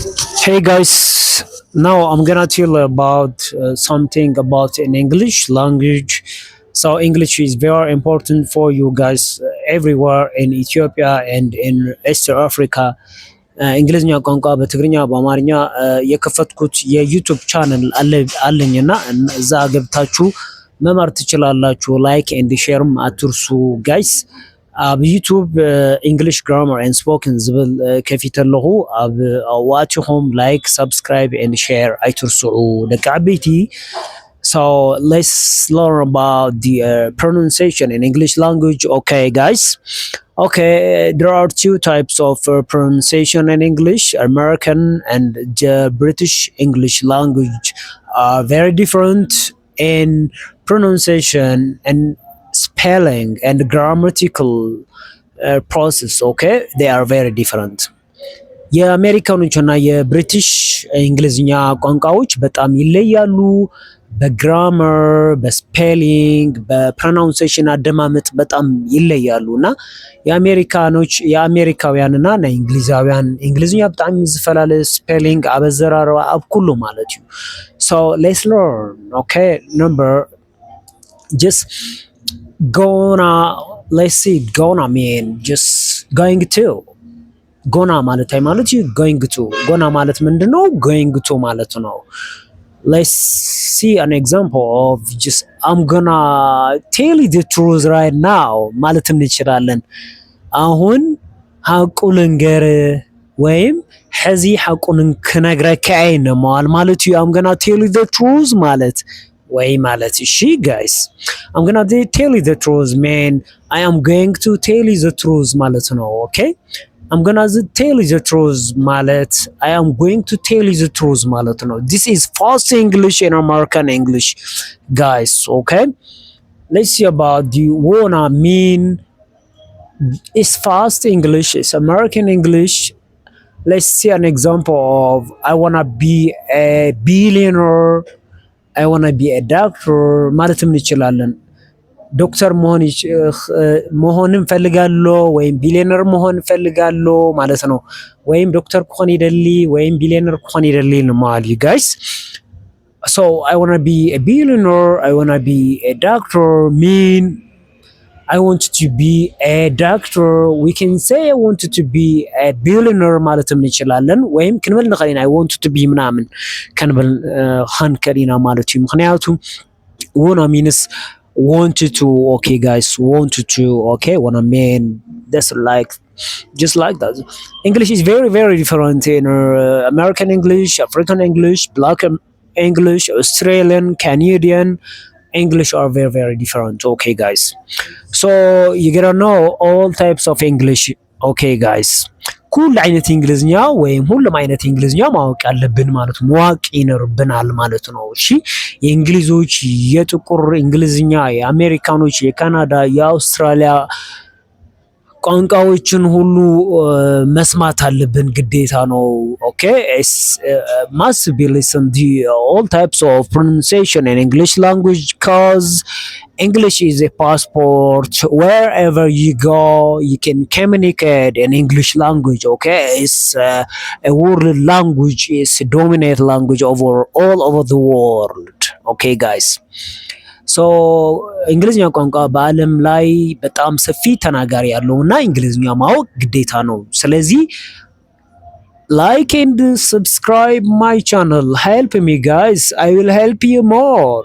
Hey guys, now I'm gonna tell about something about in English language. So English is very important for you guys everywhere in Ethiopia and in East Africa. እንግሊዝኛ ቋንቋ በትግርኛ በአማርኛ የከፈትኩት የዩቲዩብ ቻናል አለኝና እዛ ገብታችሁ መማር ትችላላችሁ። ላይክ ኤንድ ሼርም አትርሱ ጋይስ። ኣብ ዩቲዩብ እንግሊሽ ግራመር ኤንድ ስፖክን ዝብል ከፊት ኣለኹ። ኣብ ዋቲኹም ላይክ ሰብስክራይብ ኤንድ ሼር ኣይትርስዑ ደቂ ዓበይቲ። So let's learn about the pronunciation in English language. Okay, guys. Okay, there are two types of pronunciation in English. American and the British English language are very different in pronunciation and spelling and grammatical process. Okay, they are very different. የአሜሪካኖችና የብሪቲሽ እንግሊዝኛ ቋንቋዎች በጣም ይለያሉ። በግራመር፣ በስፔሊንግ፣ በፕሮናውንሴሽን አደማመጥ በጣም ይለያሉ እና የአሜሪካውያንና እንግሊዛውያን እንግሊዝኛ በጣም ይዝፈላለ ስፔሊንግ አበዘራረባ ኣብ ኩሉ ማለት እዩ። So let's learn. Okay, number just let's see gonna mean just going to ጎና ማለት ማለት going to ጎና ማለት ምንድነው? going to ማለት ነው። Let's see an example of just I'm gonna tell you the truth right now ማለት እንችላለን። አሁን ሐቁን ልንገር ወይም ሕዚ ሐቁን ክነግረካ አይነማል ማለት I'm gonna tell you the truth ማለት ወይ ማለት እሺ guys, I'm gonna tell you the truth man, I am going to tell you the truth ማለት ነው። okay, I'm gonna tell you the truth ማለት I am going to tell you the truth ማለት ነው። This is fast English and American English guys. Okay, let's see about the wanna mean. It's fast English, it's American English. Let's see an example of I wanna be a billionaire, I wanna be a doctor ማለትም እንችላለን። ዶክተር መሆን ፈልጋለሁ ወይም ቢሊየነር መሆን ፈልጋለሁ ማለት ነው። ወይም ዶክተር ኮን ይደሊ ወይም ቢሊየነር ኮን ይደሊ ነው ማለት you guys. So I want to be a billionaire, I want to be a doctor mean I want to be a doctor. We can say I wanted to be a billionaire ማለትም እንችላለን። ወይም ክንብል ንኸሊና I want to be ምናምን ክንብል ኸንከሊና ማለት እዩ። ምክንያቱም wanna means wanted to. Okay guys, wanted to. Okay, wanna mean that's like just like that. English is very very different in American English, African English, Black English, Australian, Canadian English are very very different. Okay guys, so you gotta know all types of English. Okay guys, ኩል አይነት እንግሊዝኛ ወይም ሁሉም አይነት እንግሊዝኛ ማወቅ ያለብን ማለት ማወቅ ይኖርብናል ማለት ነው። እሺ የእንግሊዞች፣ የጥቁር እንግሊዝኛ፣ የአሜሪካኖች፣ የካናዳ፣ የአውስትራሊያ ቋንቋዎችን ሁሉ መስማት አለብን ግዴታ ነው። Okay, it's must be listen to all types of pronunciation in English language cause English is a passport. Wherever you go, you can communicate in English language. Okay, it's a world language. It's a dominant language all over the world. Okay, guys. ሶ እንግሊዝኛ ቋንቋ በዓለም ላይ በጣም ሰፊ ተናጋሪ ያለውና እንግሊዝኛ ማወቅ ግዴታ ነው። ስለዚህ like and subscribe my channel, help me guys, I will help you more.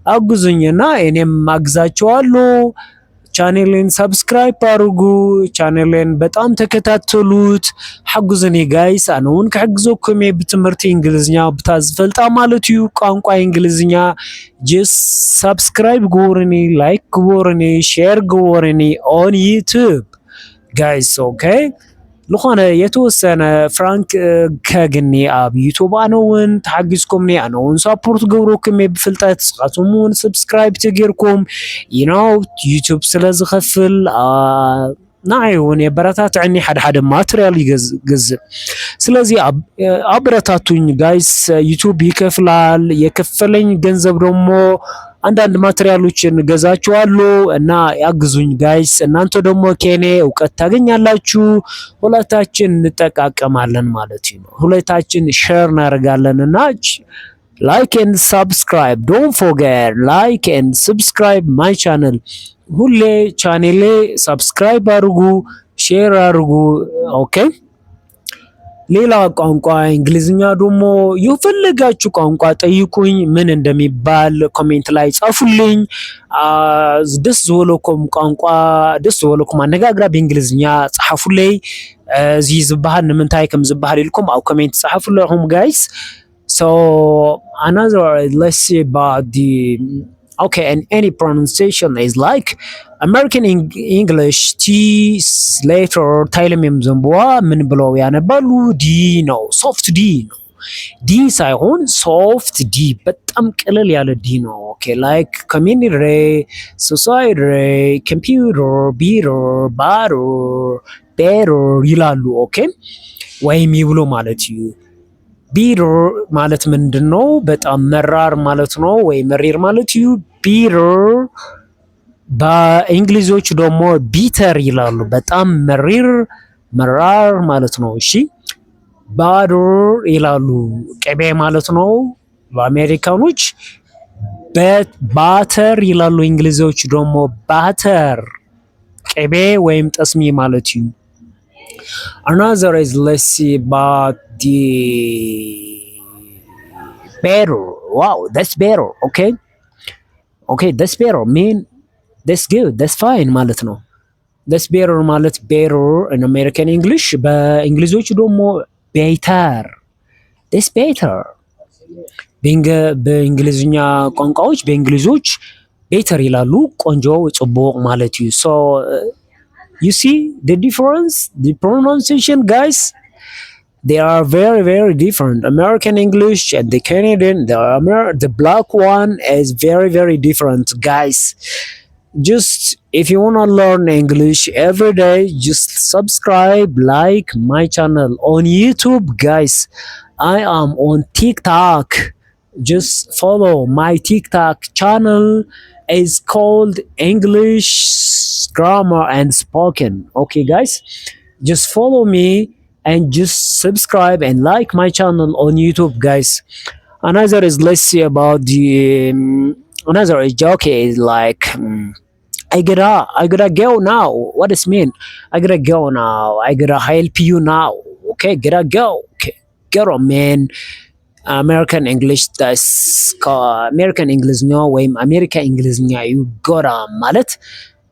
አግዙኝና እኔም አግዛችኋለሁ። ቻኔሌን ሰብስክራይብ አድርጉ፣ ቻኔሌን በጣም ተከታተሉት፣ ሓጉዝኒ ጋይስ። አነውን ክሕግዘኩም ብትምህርቲ እንግሊዝኛ ብታዝፈልጣ ማለት እዩ ቋንቋ እንግሊዝኛ። ጀስት ሰብስክራይብ ግበሩኒ፣ ላይክ ግበሩኒ፣ ሼር ግበሩኒ ኦን ዩቲዩብ ጋይስ። ኦኬ ልኾነ የተወሰነ ፍራንክ ከግኒ ኣብ ዩቲዩብ ኣነውን ተሓጊዝኩምኒ ኣነውን ሳፖርት ገብረኩም ብፍልጠት ንስኻትኩምውን ሰብስክራይብ ተገይርኩም ዩቲዩብ ስለዝኸፍል ንዓይ እውን የበረታትዕኒ ሓደ ማቴሪያል ይገዝእ። ስለዚ አበረታቱኝ ጋይስ። ዩቲዩብ ይከፍላል። የከፈለኝ ገንዘብ ደግሞ አንዳንድ ማቴሪያሎችን ገዛችኋለሁ እና ያግዙኝ ጋይስ። እናንተ ደግሞ ከኔ እውቀት ታገኛላችሁ። ሁለታችን እንጠቃቀማለን ማለት ነው። ሁለታችን ሼር እናደርጋለን እና ላይክ ኤንድ ሰብስክራይብ ዶንት ፎርጌት ላይክ ኤንድ ሰብስክራይብ ማይ ቻነል። ሁሌ ቻኔሌ ሰብስክራይብ አድርጉ፣ ሼር አድርጉ። ኦኬ። ሌላ ቋንቋ እንግሊዝኛ ደግሞ የፈለጋችሁ ቋንቋ ጠይቁኝ፣ ምን እንደሚባል ኮሜንት ላይ ጻፉልኝ። ደስ ዝበለኩም ቋንቋ ደስ ዝበለኩም አነጋግራ በእንግሊዝኛ ጻፉልኝ። እዚ ዝበሃል ንምንታይ ከም ዝበሃል ኢልኩም ኣብ ኮሜንት ጻፉልኩም ጋይስ። So another, let's see about the okay, and any pronunciation is like American English T later ታይለምም ዘንበዋ ምን ብለው ያነባሉ? ዲ ነው፣ ሶፍት ዲ ነው። ዲ ሳይሆን ሶፍት ዲ፣ በጣም ቀለል ያለ ዲ ነው። ኦኬ ላይክ ኮሚኒቲ፣ ሶሳይቲ፣ ኮምፒውተር፣ ቢሮ፣ ባሮ፣ ቤሮ ይላሉ። ኦኬ ወይም ይብሎ ማለት እዩ። ቢሮ ማለት ምንድነው? በጣም መራር ማለት ነው፣ ወይ መሪር ማለት እዩ። ቢሮ በእንግሊዞች ደግሞ ቢተር ይላሉ። በጣም መራር ማለት ነው። እሺ ባዶ ይላሉ፣ ቅቤ ማለት ነው በአሜሪካኖች። ባተር ይላሉ እንግሊዞች ደግሞ ባተር፣ ቅቤ ወይም ጠስሚ ማለት እዩ። Another is, let's see about the better. Wow, that's better. Okay, that's better mean that's good, that's fine ማለት ነው። that's better ማለት better in American English፣ በእንግሊዞች ደግሞ better፣ that's better። በእንግሊዝኛ ቋንቋዎች በእንግሊዞች better ይላሉ፣ ቆንጆ ጽቡቅ ማለት እዩ። so you see the difference, the pronunciation guys, they are very very different. American English and the Canadian, the black one is very very different guys. Just if you want to learn English every day, just subscribe, like my channel on YouTube guys. I am on TikTok, just follow my TikTok channel, is called English Grammar and Spoken. Okay guys, just follow me and just subscribe and like my channel on YouTube guys. Another is, let's see about the another is okay, is like I gotta go now. What does it mean? I gotta go now, I gotta help you now. Okay, gotta go. Okay, get on man. American English, that's American English ነው ወይም አሜሪካ እንግሊዝኛ you gotta ማለት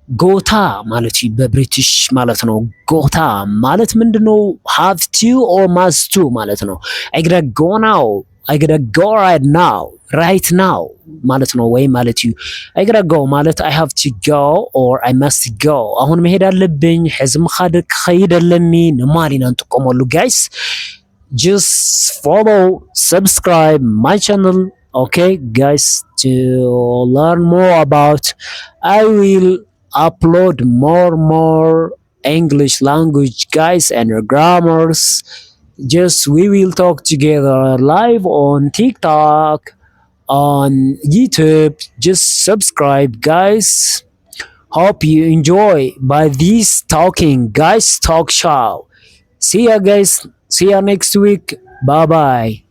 ጎታ ማለት በብሪቲሽ ማለት ነው። ጎታ ማለት ምንድነው? have to or must to ማለት ነው። I gotta go now, I gotta go right now ማለት ነው። ወይ ማለት እዩ I gotta go ማለት I have to go or I must go፣ አሁን መሄድ አለብኝ፣ ሕዝም ከይድ ኣለኒ ንማሊና እንጥቀመሉ guys. Just follow, subscribe my channel, okay guys, to learn more about. I will upload more English language guys and grammars. Just we will talk together live on TikTok, on YouTube. Just subscribe guys. Hope you enjoy by this talking guys talk show. See ya guys, see ya next week. Bye bye.